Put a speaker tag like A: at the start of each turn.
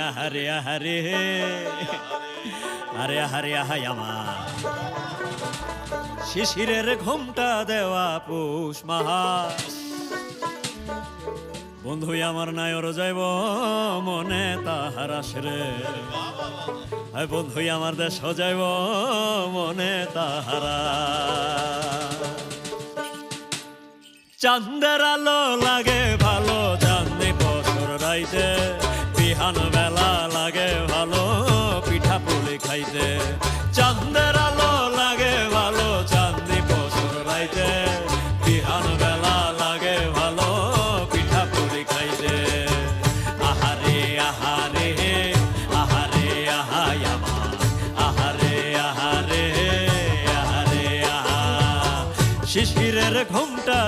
A: আহারে আহারে আরে আহারে আহাই আমার শিশিরের ঘুমটা দেওয়া পৌষ মাস বন্ধু আমার নায়র যাইব মনে তাহার আসরে বন্ধু আমার দেশ যাইব মনে তাহারা চাঁদের আলো লাগে ভালো চাঁদনি বছর রাইতে বিহান বেলা লাগে ভালো পিঠা পুলি খাইতে চাঁদের আলো লাগে ভালো চাঁদনি বছর রাইতে বিহান বেলা লাগে ভালো পিঠা পুলি খাইতে আহারে আহারে আহারে আহাই আমার আহারে আহারে আহারে আহা শিশিরের ঘুমটা